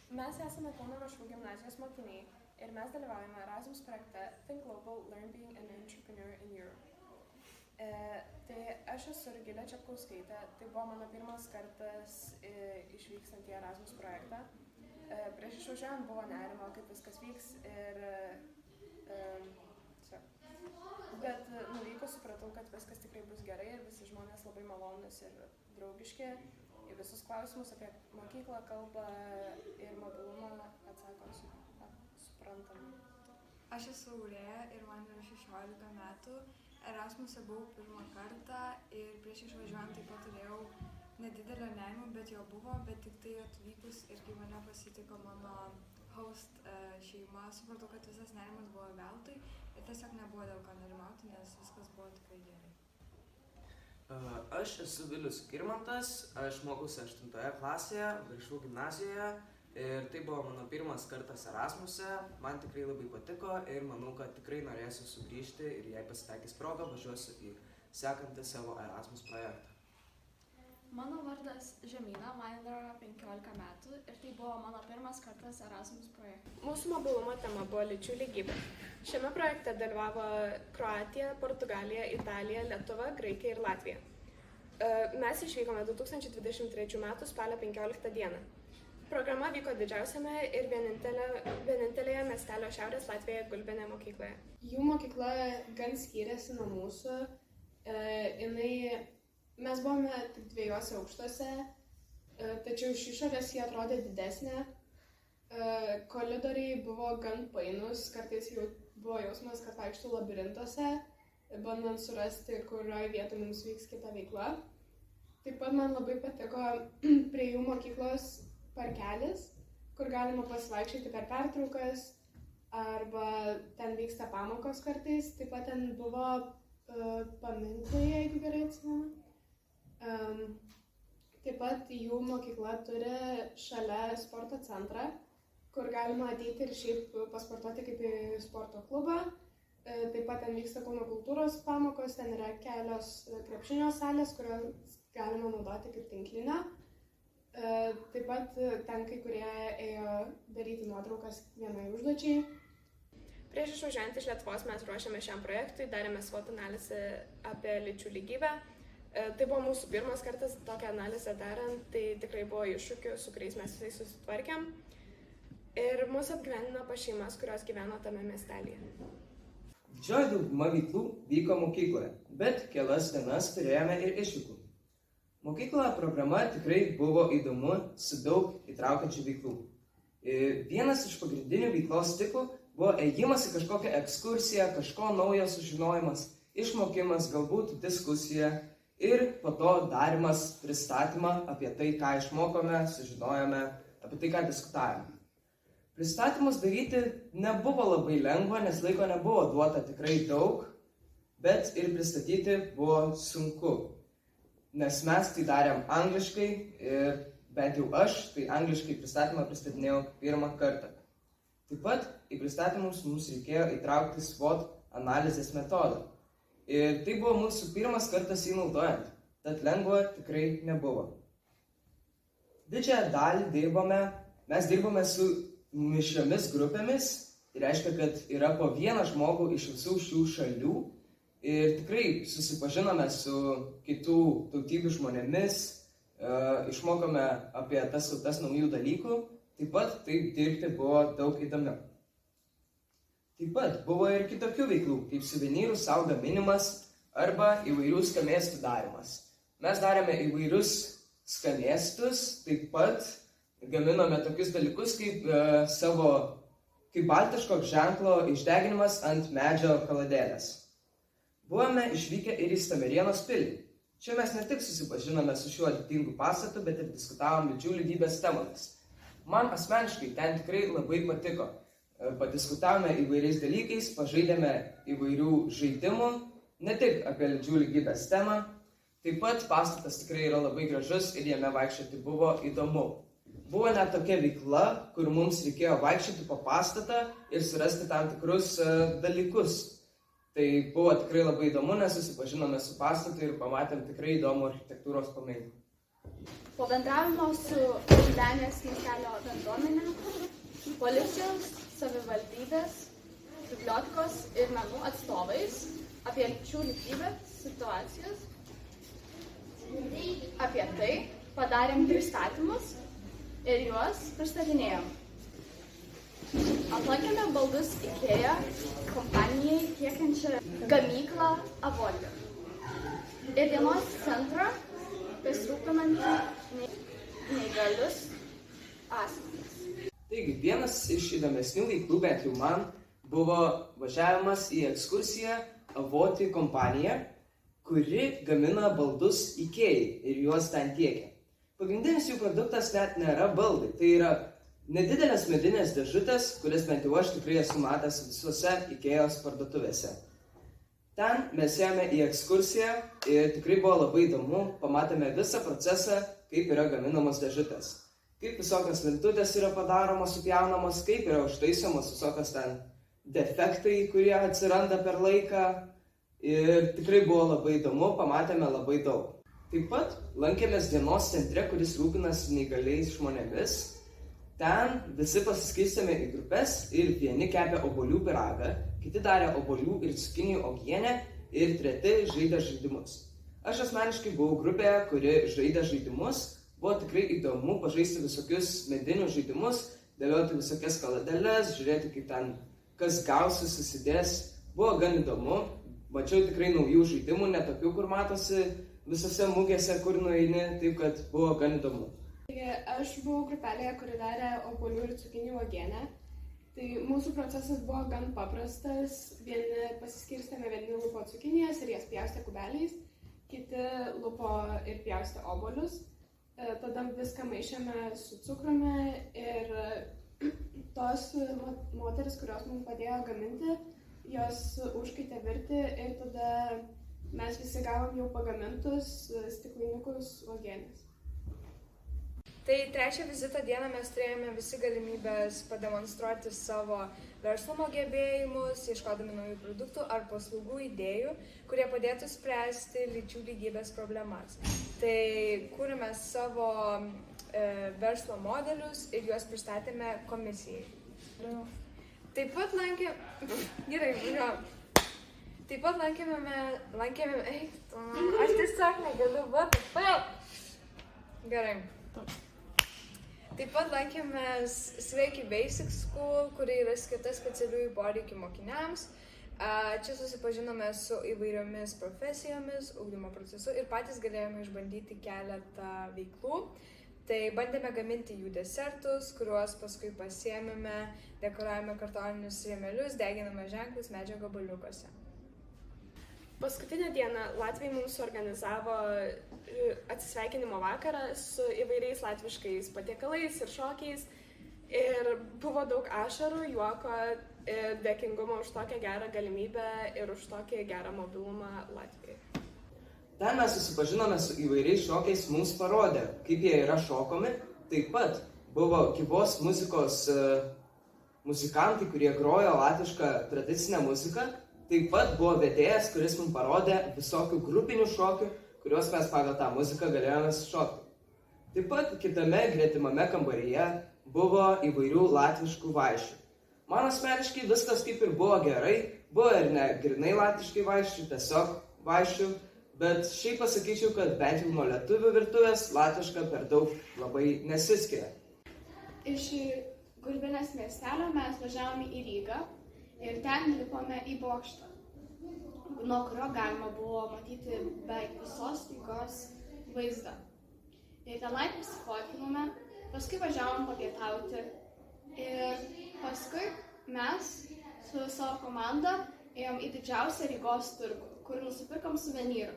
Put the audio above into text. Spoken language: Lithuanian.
Mes esame Kauno Rašų gimnazijos mokiniai ir mes dalyvaujame Erasmus projekte Think Global, Learn Being an Entrepreneur in Europe. Tai aš esu Rugilė Čepkauskaitė, tai buvo mano pirmas kartas išvykstant į Erasmus projektą. Prieš išvažiuojant buvo nerimo, kaip viskas vyks ir bet nuvykus supratau, kad viskas tikrai bus gerai ir visi žmonės labai malonus ir draugiški. Į visus klausimus apie mokyklą, kalbą ir mobilumą atsako suprantam. Aš esu Aurėja ir man yra 16 metų. Erasmuse buvau pirmą kartą ir prieš išvažiuojant taip pat turėjau nedidelio nerimo, bet jo buvo, bet tik tai atvykus ir kai mane pasitiko mano host šeima, supratau, kad visas nerimas buvo veltui ir tiesiog nebuvo dėl ko nerimauti, nes viskas buvo tikrai gerai. Aš esu Vilius Girmantas, aš mokiausi 8 klasėje, Rašų gimnazijoje ir tai buvo mano pirmas kartas Erasmuse, man tikrai labai patiko ir manau, kad tikrai norėsiu sugrįžti ir jei pasitaikys proga, važiuosiu į sekantį savo Erasmus projektą. Mano vardas Žemyna, man yra 15 metų ir tai buvo mano pirmas kartas Erasmus projekte. Mūsų mobilumo tema buvo lyčių lygybė. Šiame projekte dalyvavo Kroatija, Portugalija, Italija, Lietuva, Graikija ir Latvija. Mes išvykome 2023 m. spalio 15 d. Programa vyko didžiausiame ir vienintelėje miestelio Šiaurės Latvijoje Gulbene mokykloje. Jų mokykla gan skyrėsi nuo mūsų. Mes buvome tik 2 aukštuose, tačiau iš išorės jie atrodė didesnė. Koridoriai buvo gan painus, kartais jau buvo jausmas, kad vaikštų labirintuose, bandant surasti, kurioje vietoje mums vyks kita veikla. Taip pat man labai patiko prie jų mokyklos parkelis, kur galima pasivaikščioti per pertraukas arba ten vyksta pamokos kartais. Taip pat ten buvo paminklai, jeigu gerai atsimenu. Taip pat jų mokykla turi šalia sporto centrą, kur galima ateiti ir šiaip pasportuoti kaip į sporto klubą. Taip pat ten vyksta Kauno kultūros pamokos, ten yra kelios krepšinio salės, kurios galima naudoti kaip tinklinę. Taip pat ten kai kurie ėjo daryti nuotraukas vienai užduočiai. Prieš išvažiuojant iš Lietuvos mes ruošėme šiam projektui, darėme SWOT analizę apie lyčių lygybę. Tai buvo mūsų pirmas kartas tokią analizę darant, tai tikrai buvo iššūkių, su kuriais mes visai susitvarkėm. Ir mūsų apgyvendino pas šeimas, kurios gyveno tame miestelyje. Didžioji dauguma veiklų vyko mokykloje, bet kelias dienas turėjome ir išvykų. Mokykloje programa tikrai buvo įdomu, su daug įtraukiančių veiklų. Vienas iš pagrindinių veiklos tipų buvo ėjimas į kažkokią ekskursiją, kažko naujo sužinojimas, išmokimas, galbūt diskusija ir po to darimas pristatymą apie tai, ką išmokome, sužinojome, apie tai, ką diskutavome. Pristatymus daryti nebuvo labai lengva, nes laiko nebuvo duota tikrai daug, bet ir pristatyti buvo sunku. Nes mes tai darėm angliškai ir bent jau aš tai angliškai pristatymą pristatinėjau pirmą kartą. Taip pat į pristatymus mums reikėjo įtraukti SWOT analizės metodą. Ir tai buvo mūsų pirmas kartas jį naudojant, tad lengva tikrai nebuvo. Didžiąją dalį mes dirbome su mišriomis grupėmis, tai reiškia, kad yra po vieną žmogų iš visų šių šalių. Ir tikrai susipažinome su kitų tautybių žmonėmis, išmokome apie tas naujų dalykų, taip pat taip dirbti buvo daug įdomiau. Taip pat buvo ir kitokių veiklų, kaip suvenyrų sau gaminimas arba įvairių skanėstų darimas. Mes darėme įvairius skanėstus, taip pat gaminome tokius dalykus kaip baltiško ženklo išdeginimas ant medžio kaladėlės. Buvome išvykę ir į Stamerienos pilį. Čia mes ne tik susipažinome su šiuo didingu pastatu, bet ir diskutavom lyčių lygybės temomis. Man asmeniškai ten tikrai labai patiko. Padiskutavome įvairiais dalykais, pažaidėme įvairių žaidimų, ne tik apie lyčių lygybės temą. Taip pat pastatas tikrai yra labai gražus ir jame vaikščioti buvo įdomu. Buvo net tokia veikla, kur mums reikėjo vaikščioti po pastatą ir surasti tam tikrus dalykus. Tai buvo tikrai labai įdomu, nes susipažinome su pastatu ir pamatėm tikrai įdomų architektūros pamėginimą. Po bendravimo su Gdanės miestelio bendruomenė, policijos, savivaldybės, bibliotekos ir menų atstovais apie lyčių lygybės situacijas, apie tai padarėm pristatymus ir juos pristatinėjom. Aplankėme baldus IKEA kompanijai tiekiančią gamyklą Avolio ir dienos centrą besirūpinantį neįgalius asmenis. Taigi, vienas iš įdomesnių veiklų, bent jau man, buvo važiavimas į ekskursiją Avoti kompaniją, kuri gamina baldus IKEA ir juos ten tiekia. Pagrindinis jų produktas net nėra baldai, tai yra nedidelės medinės dėžutės, kurias bent jau aš tikrai esu matęs visose IKEA'os parduotuvėse. Ten mes ėjome į ekskursiją ir tikrai buvo labai įdomu, pamatėme visą procesą, kaip yra gaminamos dėžutės. Kaip visokios lentutės yra padaromos, supjaunamos, kaip yra užtaisomos visokios ten defektai, kurie atsiranda per laiką. Ir tikrai buvo labai įdomu, pamatėme labai daug. Taip pat lankėmės dienos centre, kuris rūpinasi neįgaliais žmonėmis. Ten visi pasiskirstėme į grupės ir vieni kepė obuolių pyragą, kiti darė obuolių ir cukinijų uogienę ir treti žaidė žaidimus. Aš asmeniškai buvau grupėje, kuri žaidė žaidimus. Buvo tikrai įdomu pažaisti visokius medinius žaidimus, dėlioti visokias kaladeles, žiūrėti kaip ten kas gausis, susidės. Buvo gan įdomu. Mačiau tikrai naujų žaidimų, ne tokių, kur matosi visose mugėse, kur nueini, taip kad buvo gan įdomu. Aš buvau grupelėje, kuri darė obuolių ir cukinijų uogienę. Tai mūsų procesas buvo gan paprastas. Vieni pasiskirstėme, vieni lupo cukinijas ir jas pjaustė kubeliais, kiti lupo ir pjaustė obuolius. Tada viską maišėme su cukrumi ir tos moteris, kurios mums padėjo gaminti, jos užkaitė virti ir tada mes visi gavom jau pagamintus stiklainiukus uogienės. Tai trečią vizito dieną mes turėjome visi galimybės pademonstruoti savo verslumo gebėjimus, ieškodami naujų produktų ar paslaugų idėjų, kurie padėtų spręsti lyčių lygybės problemas. Tai kūrėme savo verslo modelius ir juos pristatėme komisijai. Taip pat lankėme, aš tiesiog negaliu, Gerai. Taip pat lankėmės Sveiki Basic School, kuri yra skirta specialiųjų poreikių mokiniams. Čia susipažinome su įvairiomis profesijomis, ugdymo procesu ir patys galėjome išbandyti keletą veiklų. Tai bandėme gaminti jų desertus, kuriuos paskui pasiėmėme, dekoravome kartoninius rėmelius, deginame ženklus medžio gabaliukose. Paskutinę dieną Latviai mums organizavo atsisveikinimo vakarą su įvairiais latviškais patiekalais ir šokiais. Ir buvo daug ašarų, juoko ir dėkingumo už tokią gerą galimybę ir už tokį gerą mobilumą Latvijai. Ten mes susipažinome su įvairiais šokiais, mums parodė, kaip jie yra šokomi. Taip pat buvo gyvos muzikos muzikantai, kurie grojo latvišką tradicinę muziką. Taip pat buvo vedėjas, kuris mums parodė visokių grupinių šokių, kuriuos mes pagal tą muziką galėjome šokti. Taip pat kitame gretimame kambaryje buvo įvairių latviškų vaišių. Man asmeniškai viskas kaip ir buvo gerai, buvo ir ne grinai latviškai vaišių, tiesiog vaišių, bet šiaip pasakyčiau, kad bent jau nuo lietuvių virtuvės latviška per daug labai nesiskiria. Iš Gulbinės miestelio mes važiavome į Rygą ir ten lipome į bokštą, nuo kurio galima buvo matyti beveik visos Rygos vaizdą. Ir tenai pasifotkinome, paskui važiavom papietauti ir paskui mes su savo komanda ėjom į didžiausią Rygos turgų, kur nusipirkom suvenyrų.